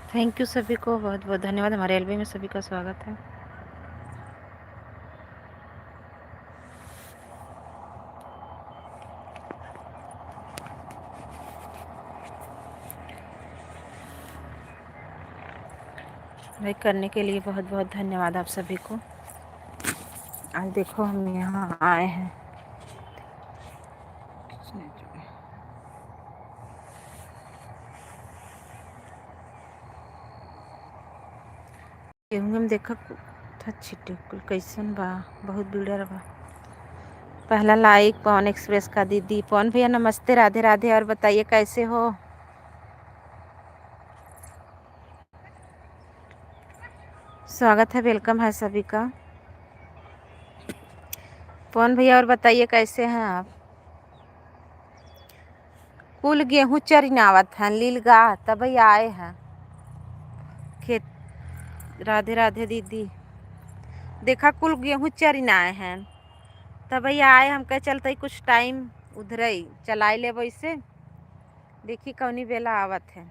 Thank you सभी को, बहुत बहुत धन्यवाद। हमारे एल्बम में सभी का स्वागत है। लाइक करने के लिए बहुत बहुत धन्यवाद आप सभी को। आज देखो हम यहाँ आए हैं। हम देखा था छिटे कुल कैसन बा, बहुत बिगड़ल बा। पहला लाइक पवन एक्सप्रेस का दीदी। पवन भैया नमस्ते, राधे राधे। और बताइए कैसे हो? स्वागत है, वेलकम है सभी का। पवन भैया और बताइए कैसे हैं आप? कुल गेहूँ चरिनावत हैं, लीलगा तभी आए हैं खेत। राधे राधे दीदी। देखा कुल गेहूँ चरिनाए हैं तभी आए। हम कह चलते कुछ टाइम उधर ही चलाई ले वैसे, देखी कौनी बेला आवत है।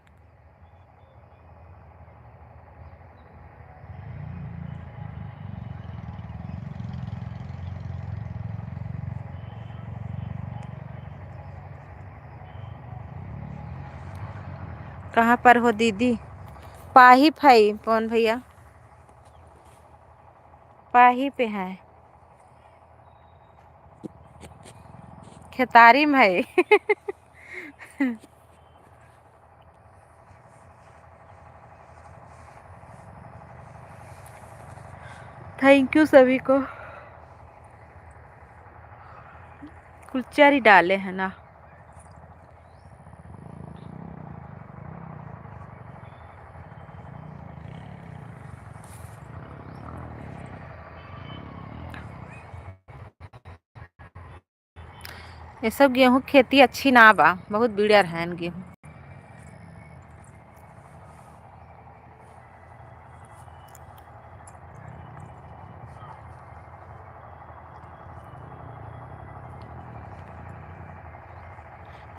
कहाँ पर हो दीदी? पाही भाई पवन भैया, पाही पे है, खेतारी में है। थैंक यू सभी को। कुलचारी डाले है ना। ये सब गेहूँ खेती अच्छी ना बा, बहुत बिगड़ है गेहूँ।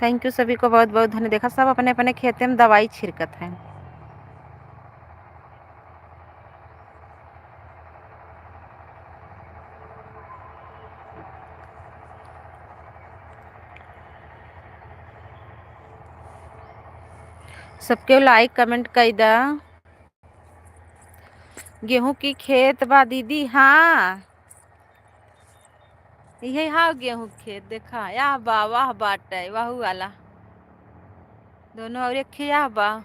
थैंक यू सभी को, बहुत बहुत धन्यवाद। देखा सब अपने अपने खेते में दवाई छिड़कत है। सबके लाइक कमेंट कर दा। गेहूं की खेत बा दीदी। हाँ ये हाँ गेहूं खेत देखा या बा, वाह बाटे वाहू वाला दोनों और एक खिया बा।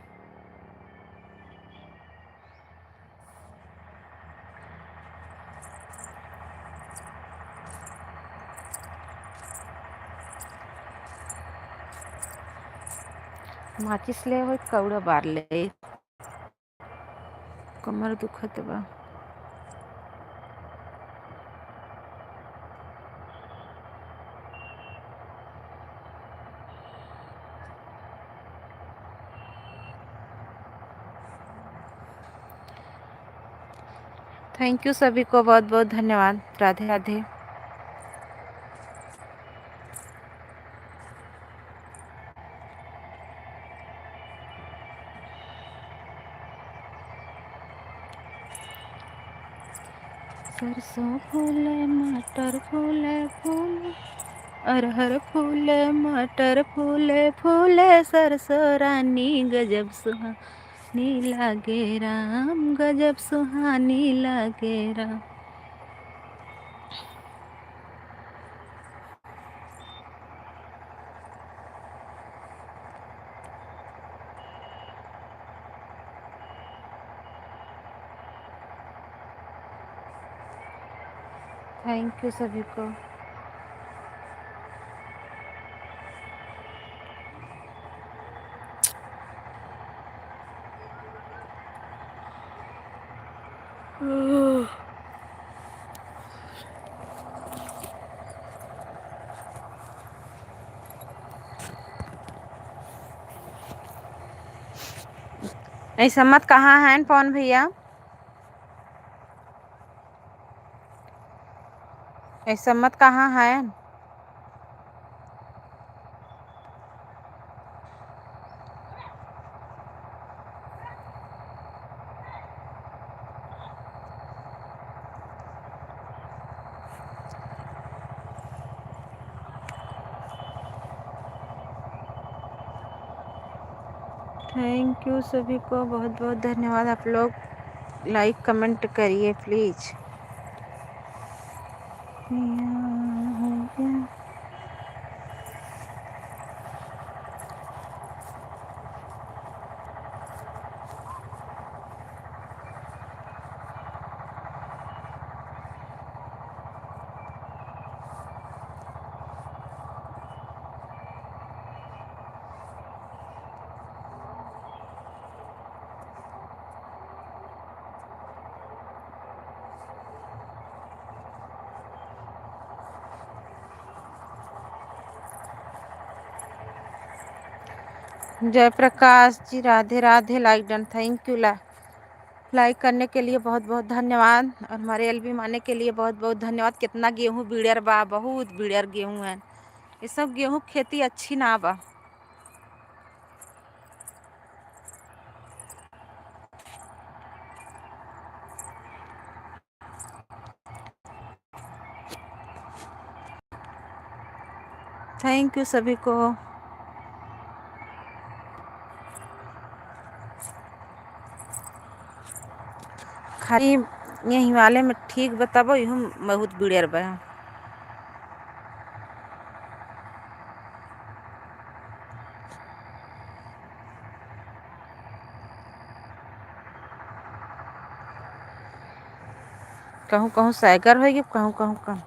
माचिस ले हो कौड़ा बार ले, कमर दुखत बा। थैंक यू सभी को, बहुत बहुत धन्यवाद। राधे राधे। सरसों फूले मटर फूले फूले, अरहर फूले मटर फूले फूले, सरसों रानी गजब सुहानी लागे राम, गजब सुहानी लागे राम। थैंक यू सभी को। ऐसा मत कहाँ हैं पवन भैया? ऐसा मत कहाँ हैं? थैंक यू सभी को, बहुत बहुत धन्यवाद। आप लोग लाइक कमेंट करिए please. Jai Prakash ji, Radhe Radhe. Like done, thank you. Like करने के लिए बहुत बहुत धन्यवाद। और हमारे एलबी माने के लिए बहुत बहुत धन्यवाद। कितना गेहूँ बिड़र बा, बहुत बिड़र गेहूँ है। ये सब गेहूँ खेती अच्छी ना बा। थैंक यू सभी को। खाली ये हिमालय में ठीक बताबो, यूँ बहुत बिड़र बा। कहूँ कहूँ सैगर हो गई, कहूँ कहूँ कम।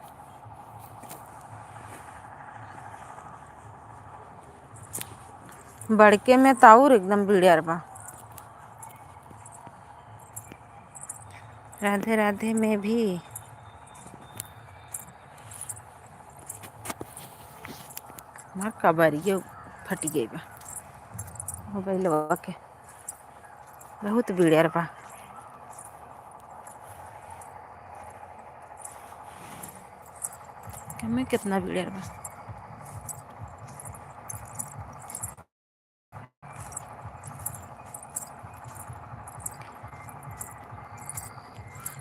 बड़के में तो और एकदम बिड़र बा। राधे राधे में भी हमार कबरियो फट गई बा मोबाइल के, बहुत बिड़र बा। हमें कितना बिड़र बा।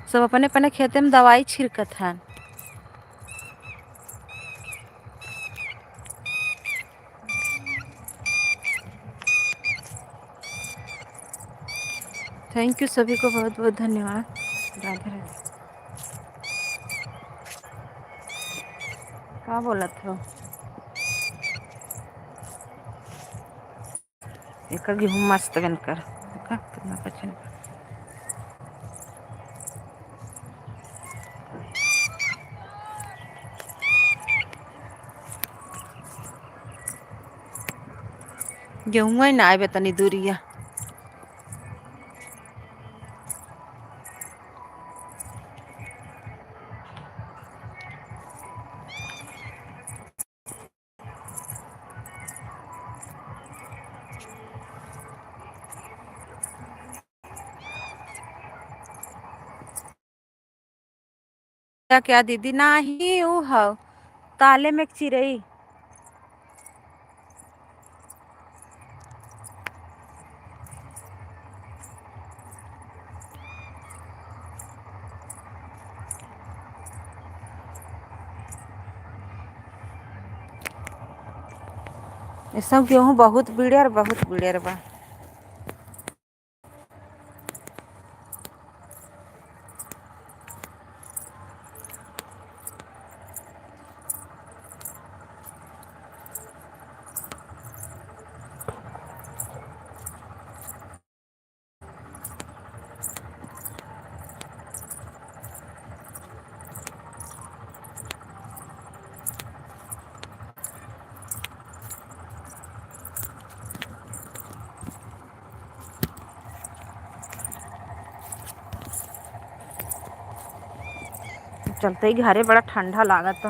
सब अपने अपने खेते में दवाई छिड़कत है। थैंक यू सभी को, बहुत बहुत धन्यवाद। राधे राधे। क्या बोला था? एक गेहूँ मस्त बनकर कितना पचन। गेहूँ ना आए तनी दूरिया। क्या क्या दीदी? नाही ऊ हो ताले में एक चिरई। ये सब गेहूँ बहुत बिड़र, बहुत बिड़र बा। चलते ही घरे बड़ा ठंडा लागत।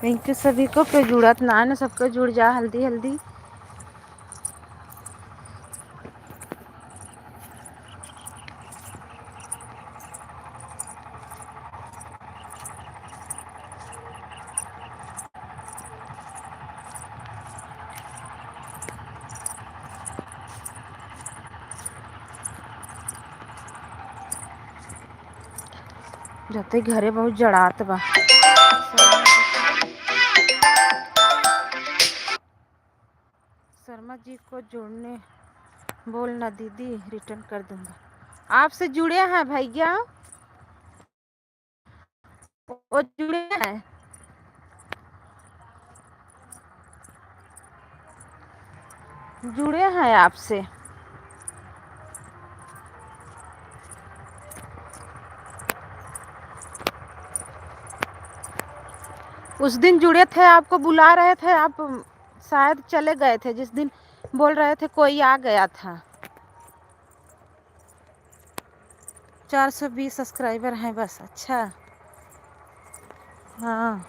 थैंक यू सभी को। कोई जुड़त ना है ना, सबको जुड़ जा हल्दी हल्दी। जाते घरे बहुत जड़ात बा। शर्मा जी को जोड़ने बोलना दीदी, रिटर्न कर दूंगा। आपसे जुड़े हैं भैया, वो जुड़े हैं। जुड़े हैं आपसे। उस दिन जुड़े थे, आपको बुला रहे थे, आप शायद चले गए थे जिस दिन बोल रहे थे कोई आ गया था। 420 सब्सक्राइबर हैं बस। अच्छा, हाँ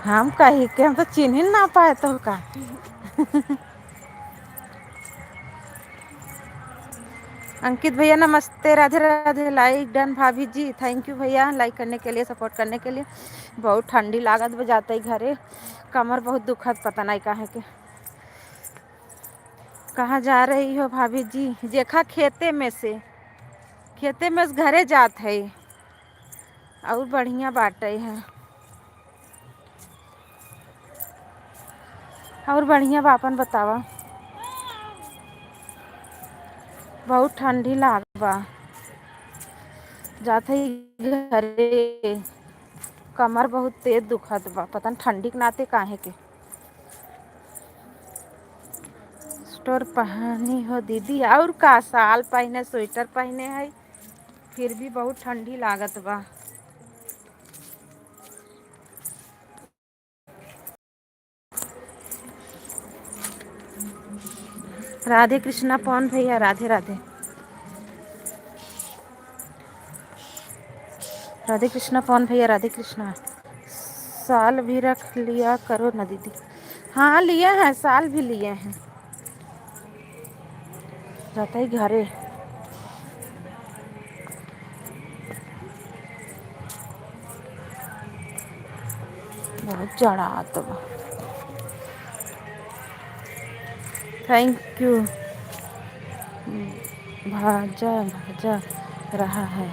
हम कही के हम तो चिन्ह ना पाए तो का। अंकित भैया नमस्ते, राधे राधे। लाइक डन भाभी जी, थैंक यू भैया लाइक करने के लिए, सपोर्ट करने के लिए। बहुत ठंडी लागत बजाते ही घरे, कमर बहुत दुखत, पता नहीं कहाँ के। कहाँ जा रही हो भाभी जी? देखा खेते में से, खेते में से घरे जात है और बढ़िया बाटे है, और बढ़िया बापन बतावा। बहुत ठंडी लागबा, जाते ही घरे कमर बहुत तेज दुखत बा, पता नहीं ठंडी के नाते काहे के। स्वेटर पहनी हो दीदी, और का साल पहने स्वेटर पहने है, फिर भी बहुत ठंडी लागत बा। राधे कृष्णा पवन भैया, राधे राधे। राधे कृष्णा पवन भैया, राधे कृष्णा। साल भी रख लिया करो ना दीदी। हाँ लिए हैं, साल भी लिए हैं, जाते ही घरे। बहुत जड़ात बा। Thank you. भाजा भाजा रहा है।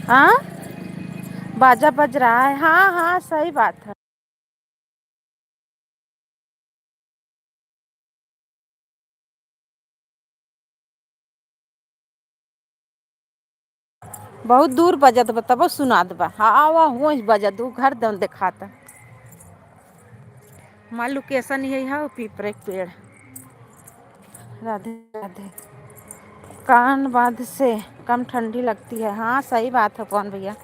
हाँ बाजा बज रहा है, हाँ हाँ सही बात है। बहुत दूर बजत बा, तब सुनात बा। हाँ वो बजत वो घर दम दिखाता। हमारा लोकेशन यही है, पीपरे के पेड़। राधे राधे। कान बांध से कम ठंडी लगती है, हाँ सही बात है कौन भैया।